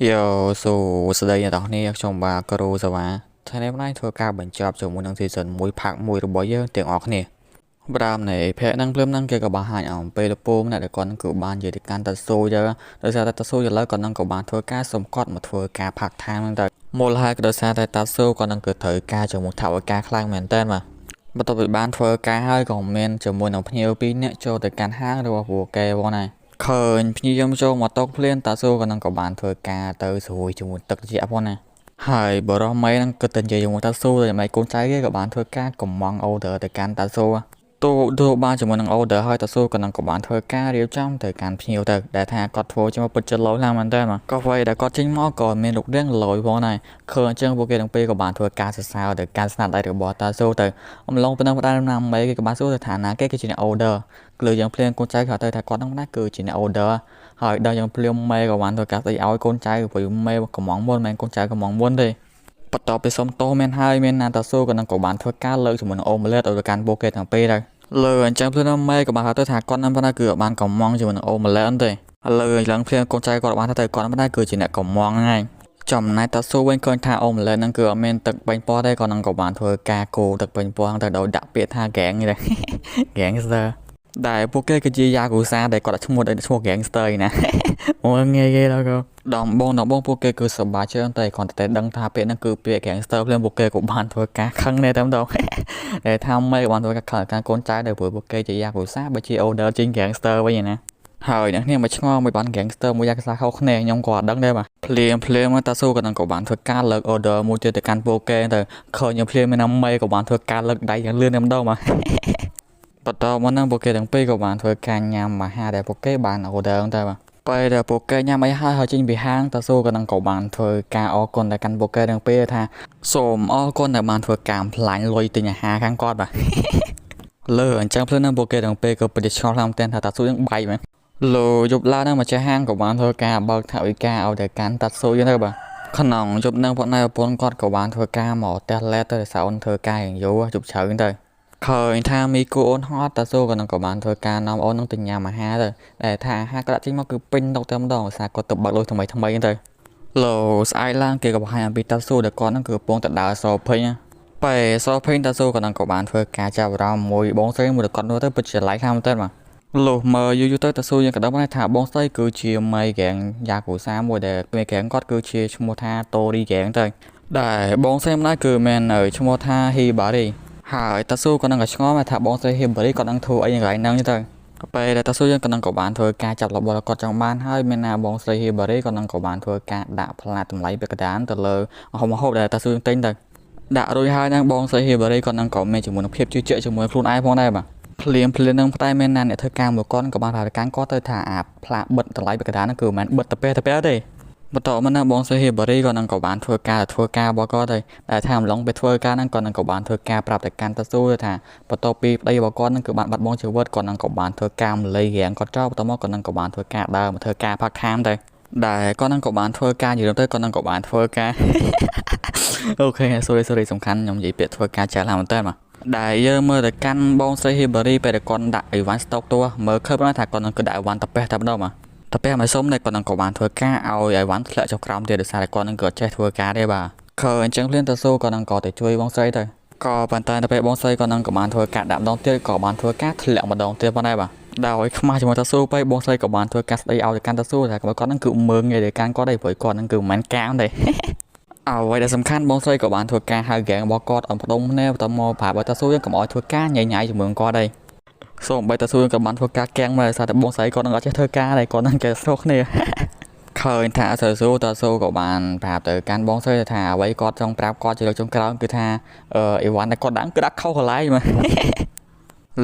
Yo, so ស្ដីអ្នកនរគ្នាខ្ញុំបាទគ្រូសាវ៉ាថ្ងៃនេះធ្វើការបញ្ចប់ជាមួយនឹង season 1 part 1របស់យើងទាំងអស់គ្នាប្រាំនៃភ័ក្រនឹងភ្លាមនឹងគេក៏បង្ហាញអំពីលពមអ្នកដែលគាត់នឹងគឺបាននិយាយទៅកាន់តាស៊ូទៅដោយសារតែតាស៊ូឥឡូវគាត់នឹងក៏បានធ្វើការសុំគាត់មកធ្វើការ part time ហ្នឹងទៅមូលហេតុក៏ដោយសារតែតាស៊ូគាត់នឹងគឺត្រូវការជាមួយថវិកាខ្លាំងមែនតើបាទបន្ទាប់ពីបានធ្វើការហើយក៏មានជាមួយនឹងភ្ញៀវ2នាក់ចូលទៅកាន់ហាងរបស់ពួកគេផងដែរឃើញភ្ញៀវចូលមកតុកភ្លានតាស៊ូក៏នឹងក៏បានធ្វើការទៅស្រួយជាមួយទឹកត្រជាក់ផងណាហើយបរិះមេនឹងគិតតែនិយាយជាមួយតាស៊ូតែម៉េចកូនចៅគេក៏បានធ្វើការកំងអូដឺទៅកាន់តាស៊ូទូបានជាមួយនឹងអូដឺហើយតាស៊ូក៏នឹងក៏បានធ្វើការរៀបចំទៅកាន់ភ្ញៀវទៅដែលថាគាត់ធ្វើជាមួយពិតចិត្តលោឡើងមែនតើក៏អ្វីដែលគាត់ចេញមកក៏មានរូបរាងលយផងដែរឃើញអញ្ចឹងពួកគេទាំងពីរក៏បានធ្វើការសរសើរទៅកាន់ស្នាដៃរបស់តាស៊ូទៅអំឡុងប៉ុណ្ណឹងផ្ដាល់ណាមេគេក៏បានសួរទៅថាណាគេគឺជាអ្នកអូដឺគឺយើងភ្លាមកូនចៅគាត់ទៅថាគាត់នឹងណាគឺជាអ្នកអូដឺហើយដល់យើងភ្លាមមេក៏បានធ្វើការស្ដីឲ្យកូនចៅព្រោះមេកំងមុនមិនកូនចៅកំងមុនទេបន្ទាប់ពីសុំទោសមែនហើយមានណាតាស៊ូក៏នឹងក៏បានធ្វើការលើកជាមួយនឹងអូម៉ាឡេតទៅកាន់ពួកគេទាំងពីរដែរលើអញ្ចឹងភ្លាមមេក៏បានទៅថាគាត់នឹងប៉ុណ្ណាគឺបានកំងជាមួយនឹងអូម៉ាឡេតទេហើយលើឡើងភ្លាមកូនចៅគាត់បានទៅគាត់ប៉ុណ្ណាគឺជាអ្នកកំងហ្នឹងចំណែកតាស៊ូវិញឃើញថាអូម៉ាឡេតហ្នឹងគឺអត់មានទឹកបាញ់ពណ៌ទេគាត់នឹងក៏បានធ្វើការគោទឹកបាញ់ពណ៌ទៅដោយដាក់ពាក្យថាហ្គេងនេះហ្គេងស្ទើដែលពួកគេគឺជាយ៉ាគូសាដែលគាត់ដាក់ឈ្មោះហ្គេងស្ទើណាអូងាយដល់ក៏ដំបងពួកគេគឺសប្បាយច្រើនតែគាត់តែដឹងថាពាក្យហ្នឹងគឺពាក្យហ្គេងស្ទើភ្លាមពួកគេក៏បានធ្វើការខឹងដែរតែម្ដងដែលថាម៉េចក៏បានធ្វើការខឹងការកូនចៅដែលព្រោះពួកគេជាយ៉ាគូសាបើជាអូដឺជាងហ្គេងស្ទើវិញណាហើយអ្នកនេះមកឆ្ងល់មួយបានហ្គេងស្ទើមួយយ៉ាគូសាខុសគ្នាខ្ញុំក៏អត់ដឹងដែរបាទភ្លាមតាស៊ូក៏នឹងក៏បានធ្វើការលើកអូដឺមួយទៀតទៅកាន់ពួកគេទៅឃើញភ្លាមមានណាមេក៏បានធ្វើការលើកដៃយ៉ាងលឿនតែម្ដងបាទបន្តមកនឹងពួកគេទាំងពីរក៏បានធ្វើការញ៉ាំអាហារដែលពួកគេបានអូដឺហ្នឹងតែបាទពេលដែលពួកគេញ៉ាំអីហើយចេញពីហាងតាស៊ូក៏នឹងក៏បានធ្វើការអរគុណដល់កាន់ពួកគេទាំងពីរថាសូមអរគុណដែលបានធ្វើការផ្លាញ់លុយទិញអាហារខាងគាត់បាទលើអញ្ចឹងភ្លាមនឹងពួកគេទាំងពីរក៏ពិតជាឆ្ងល់ខ្លាំងមែនថាតាស៊ូនឹងបែកមែនលោយប់ឡើងនឹងម្ចាស់ហាងក៏បានធ្វើការបើកថវិកាឲ្យទៅកាន់តាស៊ូហ្នឹងទៅបាទក្នុងយប់នឹងពួកណៃប្រពន្ធគាត់ក៏បានធ្វើការមកផ្ទះឡេតទៅសៅអូនធ្វើការយ៉ាងយូរជប់ជ្រៅហ្នឹងទៅឃើញថាមីគូអូនហត់តាស៊ូក៏នឹងក៏បានធ្វើការនាំអូននឹងទៅញ៉ាំអាហារទៅដែលថាអាហារក៏ដាក់ចេញមកគឺពេញតុតែម្ដងឧស្សាហ៍គាត់ទៅបើកលុយថ្មីហ្នឹងទៅលោស្អែកឡើងគេក៏បង្ហាញអំពីតាស៊ូដែលគាត់នឹងគឺកំពុងតែដើរសោភេញពេលសោភេញតាស៊ូក៏នឹងក៏បានធ្វើការចាប់អារម្មណ៍មួយបងស្រីមួយគាត់នោះទៅពិតជាឡៃខ្លាំងមែនតើបាទលោកមើលយូរទៅតាស៊ូយើងក៏ដឹងថាបងស្រីគឺជាម៉ៃហ្គេងយ៉ាគូសាមួយដែលមេហ្គេងគាត់គឺជាឈ្មោះថាតូរីហ្គេងទៅដែលបងស្រីម្នាក់គឺមានឈ្មោះថាហ៊ីបារីហើយតាស៊ូក៏នឹងក៏ឆ្ងល់ថាបងស្រីហ៊ីបារីគាត់នឹងធ្វើអីយ៉ាងไรហ្នឹងទៅពេលដែលតាស៊ូយើងក៏នឹងក៏បានធ្វើការចាប់របស់គាត់ចង់បានហើយមានណាបងស្រីហ៊ីបារីក៏នឹងក៏បានធ្វើការដាក់ផ្លាកតម្លៃពាក្យកណ្ដាលទៅលើហូបដែលតាស៊ូយើងទិញទៅដាក់រួចហើយហ្នឹងបងស្រីហ៊ីបារីគាត់នឹងក៏មានជាមួយនឹងភាពជឿជាក់ជាមួយខ្លួនឯងផងដែរបាទភ្លាមនឹងផ្តែមានណាអ្នកធ្វើការមួយគាត់ក៏បានថាការគាត់ទៅថាអាផ្លាកបិទតម្លៃពាក្យកណ្ដាលហ្នឹងគឺមិនមែនបិទទៅទេបន្តមកណាបងស្រីហ៊ីបារីក៏នឹងក៏បានធ្វើការរបស់គាត់ទៅតែថាអំឡុងពេលធ្វើការហ្នឹងគាត់នឹងក៏បានធ្វើការប្រាប់ទៅកាន់តាស៊ូថាបន្ទាប់ពីប្តីរបស់គាត់ហ្នឹងគឺបានបាត់បង់ជីវិតគាត់នឹងក៏បានធ្វើការម្លៃរៀងគាត់ចោលបន្តមកគាត់នឹងក៏បានធ្វើការដើរមកធ្វើការផាក់ខាមទៅដែលគាត់នឹងក៏បានធ្វើការនិយាយទៅគាត់នឹងក៏បានធ្វើការអូខេ sorry សំខាន់ខ្ញុំនិយាយពាក្យធ្វើការចាស់ឡើងមែនតើបាទដែលយើងមើលទៅកាន់បងស្រីហ៊ីបារីពេលដែលគាត់ដាក់អីវ៉ាន់ស្តុកតួមើលឃើញថាគាត់នឹងគឺដាក់អីវ៉ាន់តាប៉េះតែម្ដងបាទតាប៉េះមិនសុំតែគាត់នឹងក៏បានធ្វើការឲ្យអីវ៉ាន់ធ្លាក់ចុះក្រោមទៀតដោយសារតែគាត់នឹងក៏ចេះធ្វើការដែរបាទឃើញអញ្ចឹងភ្លាមតាស៊ូគាត់នឹងក៏ទៅជួយបងស្រីទៅក៏ប៉ុន្តែទៅពេលបងស្រីគាត់នឹងក៏បានធ្វើការដាក់ម្ដងទៀតក៏បានធ្វើការធ្លាក់ម្ដងទៀតផងដែរបាទដោយខ្មាស់ជាមួយតាស៊ូទៅបងស្រីក៏បានធ្វើការស្ដីឲ្យទៅកាន់តាស៊ូថាគាត់នឹងគឺមើងងាយទៅកាន់គាត់ដែរព្រោះគាត់នឹងគឺមិនមែនកាមទេអ្វីដែលសំខាន់បងស្រីក៏បានធ្វើការហៅហ្គេងរបស់គាត់អំផ្ដុំភ្នែកបន្តមកប្រាប់តាស៊ូយើងកុំឲ្យធ្វើការញ៉ៃជាមួយគាត់ដែរសូម្បីតាស៊ូក៏បានធ្វើការកាំងមកសារតែបងស្រីគាត់នឹងអត់ចេះធ្វើការដែរគាត់នឹងគេស្រុកគ្នាឃើញថាតាស៊ូក៏បានប្រាប់ទៅកាន់បងស្រីថាអ្វីគាត់ចង់ប្រាប់គាត់ជាលើកចុងក្រោយគឺថាអីវ៉ាន់ដែលគាត់ដាក់គឺដាក់ខុសកន្លែងមក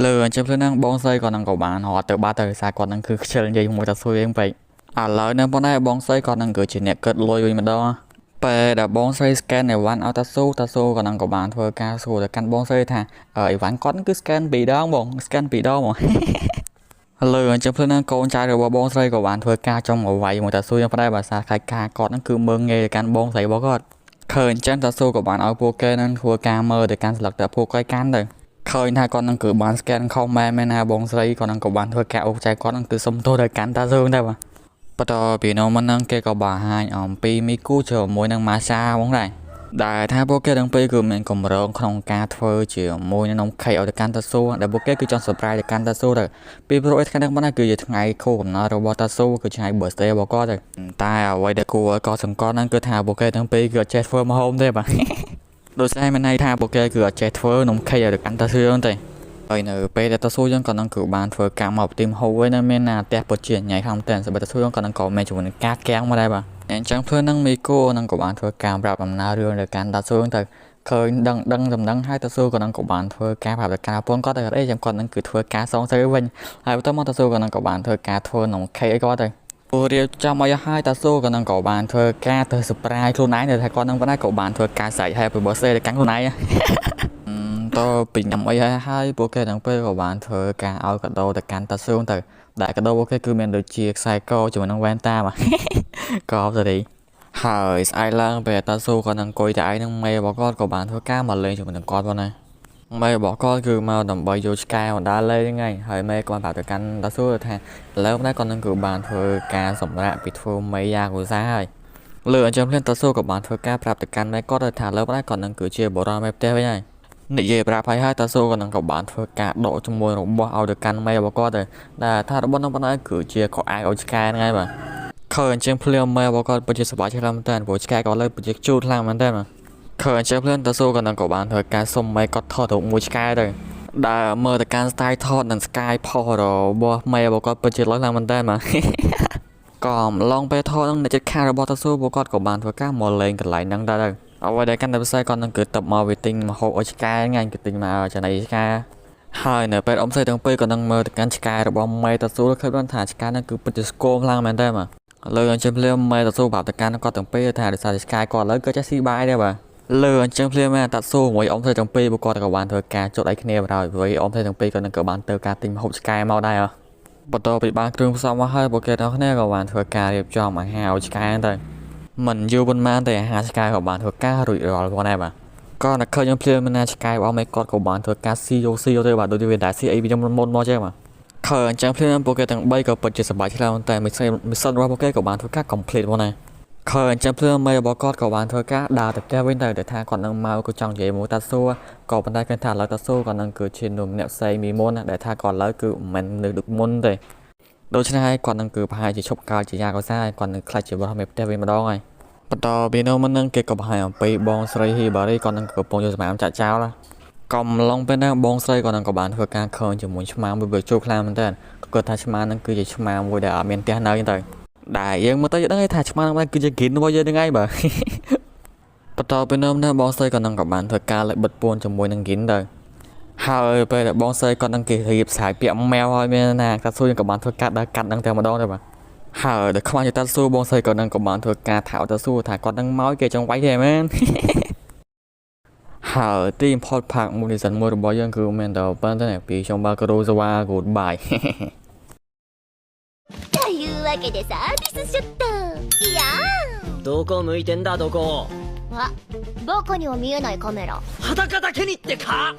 លើអញ្ចឹងហ្នឹងបងស្រីគាត់នឹងក៏បានរត់ទៅបាត់ទៅសារគាត់នឹងគឺខ្ជិលនិយាយជាមួយតាស៊ូវិញពេកឥឡូវហ្នឹងប៉ុន្តែបងស្រីគាត់នឹងគឺជាអ្នកគិតលុយវិញម្ដងពេលដែលបងស្រី scan អីវ៉ាន់ឲ្យតាស៊ូក៏នឹងក៏បានធ្វើការសួរទៅកាន់បងស្រីថាអីវ៉ាន់គាត់គឺ scan 2 ដងបង scan 2 ដងមកលើអញ្ចឹងភ្លាមនឹងកូនចៅរបស់បងស្រីក៏បានធ្វើការចំអវាយមួយតាស៊ូយ៉ាងផ្ដែភាសាខៃការគាត់នឹងគឺមើងងាយទៅកាន់បងស្រីរបស់គាត់ឃើញអញ្ចឹងតាស៊ូក៏បានឲ្យពួកគេនឹងធ្វើការមើលទៅកាន់ស្លឹកតែពួកគេកាន់ទៅឃើញថាគាត់នឹងគឺបាន scan ខុសមែនណាបងស្រីគាត់នឹងក៏បានធ្វើការអូសចែកគាត់នឹងគឺសុំទោសទៅកាន់តាស៊ូដែរបាទ បន្ទាប់ពីនោះមកនឹងគេក៏បង្ហាញអំពីមីគូជាមួយនឹងម៉ាសាផងដែរដែលថាពួកគេទាំងពីរគឺមានកម្រងក្នុងការធ្វើជាមួយនឹងនំខេកឲ្យទៅកាន់តាស៊ូដែលពួកគេគឺចង់ surprise ទៅកាន់តាស៊ូទៅពីព្រោះឯថ្ងៃនេះមិនគឺជាថ្ងៃខួបកំណើតរបស់តាស៊ូគឺថ្ងៃ birthday របស់គាត់ទៅតែអ្វីដែលគួរឲ្យកត់សម្គាល់ហ្នឹងគឺថាពួកគេទាំងពីរគឺអត់ចេះធ្វើម្ហូបទេបាទដូចស្អីមានន័យថាពួកគេគឺអត់ចេះធ្វើនំខេកឲ្យទៅកាន់តាស៊ូហ្នឹងទេហើយនៅពេលដែលតាស៊ូយើងក៏នឹងគឺបានធ្វើការមកទីមហូបវិញនៅមានណាផ្ទះពិតជាញ៉ៃខ្លាំងតែសម្រាប់តាស៊ូយើងក៏នឹងក៏មានជាមួយនឹងការកៀងមកដែរបាទអញ្ចឹងធ្វើនឹងមីគូនឹងក៏បានធ្វើការប្រាប់ដំណើររឿងទៅកាន់តាស៊ូទៅឃើញដឹងដំណឹងហើយតាស៊ូក៏នឹងក៏បានធ្វើការប្រាប់ទៅការប្រពន្ធគាត់ទៅអីចាំគាត់នឹងគឺធ្វើការសងស្រីវិញហើយបន្ទាប់មកតាស៊ូក៏នឹងក៏បានធ្វើការធ្វើនំខេកឲ្យគាត់ទៅព្រោះរៀបចំឲ្យហើយតាស៊ូក៏នឹងក៏បានធ្វើការទៅ surprise ខ្លួនឯងដែលថាគាត់នឹងប៉ុណ្ណាក៏បានធ្វើការស្រែក Happy Birthday ទៅកាន់ខ្លួនឯងតពីញ៉ាំអីហើយពួកគេទាំងពីរក៏បានធ្វើការឲ្យកាដូទៅកាន់តាស៊ូទៅដែលកាដូពួកគេគឺមានដូចជាខ្សែកជាមួយនឹងវ៉ែនតាមកក៏អត់ទេហើយស្អែកឡើងពេលតាស៊ូក៏នឹងអង្គុយតែឯងនឹងមេរបស់គាត់ក៏បានធ្វើការមកលេងជាមួយនឹងគាត់ផងដែរមេរបស់គាត់គឺមកដើម្បីយកឆ្កែមកដើរលេងហ្នឹងហើយមេក៏បានប្រាប់ទៅកាន់តាស៊ូថាឥឡូវនេះគាត់នឹងគឺបានធ្វើការសម្រាកពីធ្វើមេយ៉ាកូសាហើយលើអញ្ចឹងភ្លាមតាស៊ូក៏បានធ្វើការប្រាប់ទៅកាន់មេគាត់ថាឥឡូវនេះគាត់នឹងគឺជាបរិយាមេផ្ទះវិញហើយនិយាយប្រាប់ហើយតាស៊ូក៏នឹងក៏បានធ្វើការដកជាមួយរបស់ឲ្យទៅកាន់មេរបស់គាត់ទៅដែលថារបស់នោះប៉ុណ្ណឹងគឺជាខោអាវឲ្យឆ្កែហ្នឹងហើយបាទឃើញអញ្ចឹងភ្លាមមេរបស់គាត់ពិតជាសប្បាយចិត្តមែនតើព្រោះឆ្កែក៏លើពិតជាជូតខ្លាំងមែនតើឃើញអញ្ចឹងភ្លាមតាស៊ូក៏នឹងក៏បានធ្វើការសុំមេគាត់ថតរូបមួយឆ្កែទៅដែលមើលទៅកាន់ style ថតនិង sky ផុសរបស់មេរបស់គាត់ពិតជាល្អខ្លាំងមែនតើក៏អំឡុងពេលថតនឹងអ្នកចិត្តខាងរបស់តាស៊ូពួកគាត់ក៏បានធ្វើការមកលេងកន្លែងហ្នឹងដែរអ្វីដែលកាន់តែពិសេសគាត់នឹងគឺទៅមកវាទិញមកហូបឲ្យឆ្កែថ្ងៃគឺទិញមកចំណីឆ្កែហើយនៅពេលអ៊ំស្រីទាំងពីរក៏នឹងមើលទៅកាន់ឆ្កែរបស់មេតាស៊ូឃើញបានថាឆ្កែហ្នឹងគឺពិតជាស្គមខ្លាំងមែនតើលើអញ្ចឹងភ្លាមមេតាស៊ូប្រាប់ទៅកាន់គាត់ទាំងពីរថាដោយសារឆ្កែគាត់ឥឡូវក៏ចេះស៊ីបាយដែរបាទលើអញ្ចឹងភ្លាមតាស៊ូមួយអ៊ំស្រីទាំងពីរពួកគាត់ក៏បានធ្វើការចុចឲ្យគ្នាបណ្ដោយព្រោះអ៊ំស្រីទាំងពីរក៏នឹងក៏បានទៅការទិញហូបឆ្កែមកដែរបន្ទាប់ពីបានគ្រឿងផ្សំមកហើយពួកគេទាំងគ្នាក៏បានធ្វើការរៀបចំអាហារឲ្យឆ្កែទៅមិនយូរប៉ុន្មានតែអាហារឆ្កែក៏បានធ្វើការរួចរាល់ផងដែរបាទក៏នៅឃើញខ្ញុំភ្លាមណាឆ្កែរបស់មេគាត់ក៏បានធ្វើការស៊ីយកទៅបាទដូចវាដែរស៊ីអីវាខ្ញុំមុនមកចេះបាទឃើញអញ្ចឹងភ្លាមពួកគេទាំង3ក៏ពិតជាសប្បាយឆ្លាតតែមិសិនរបស់ពួកគេក៏បានធ្វើការ complete ផងដែរឃើញអញ្ចឹងភ្លាមមេរបស់គាត់ក៏បានធ្វើការដើរទៅផ្ទះវិញទៅដែលថាគាត់នឹងមកក៏ចង់និយាយមួយតាស៊ូក៏ប៉ុន្តែឃើញថាឥឡូវតាស៊ូក៏នឹងគឺជានំម្នាក់ផ្សេងមីមុនដែលថាគាត់ឥឡូវគឺមិននៅដូចមុនទេដូច្នេះហើយគាត់នឹងគឺប្រហែលជាឈប់កាលជាយ៉ាកោសាហើយគាត់នឹងខ្លាចជាបរិបទមេផ្ទះវិញម្ដងហើយបន្តពីនោះមិននឹងគេក៏បង្ហាញអំពីបងស្រីហ៊ីបារីគាត់នឹងកំពុងយកសម្រាប់ចាក់ចោលកំឡុងពេលហ្នឹងបងស្រីគាត់នឹងក៏បានធ្វើការឃើញជាមួយឆ្មាមួយវាជោគខ្លាំងមែនតើគាត់ថាឆ្មានឹងគឺជាឆ្មាមួយដែលអត់មានផ្ទះនៅទៅដែលយើងមើលទៅដឹងថាឆ្មានឹងគឺជាគិនរបស់យើងហ្នឹងហើយបាទបន្តពីនោះណាបងស្រីគាត់នឹងក៏បានធ្វើការលេបបិទពួនជាមួយនឹងគិនទៅហើយពេលដែលបងស្រីគាត់នឹងគេរៀបស្រាយពាក់ម៉ែវហើយមានណាតាស៊ូក៏បានធ្វើការដើរកាត់នឹងតែម្ដងទៅបាទហើយដល់ខ្វាញ់តាស៊ូបងស្រីក៏នឹងក៏បានធ្វើការថោតាស៊ូថាគាត់នឹងមកគេចង់វាយទេមែនហើយទី import pack មួយនេះសិនមួយរបស់យើងគឺមានតែប៉ុណ្្នឹងពីខ្ញុំបាទគ្រូសវ៉ា goodbye というわけでサービスショットいやーどこ向いてんだどこあバカには見えないカメラ裸だけにってか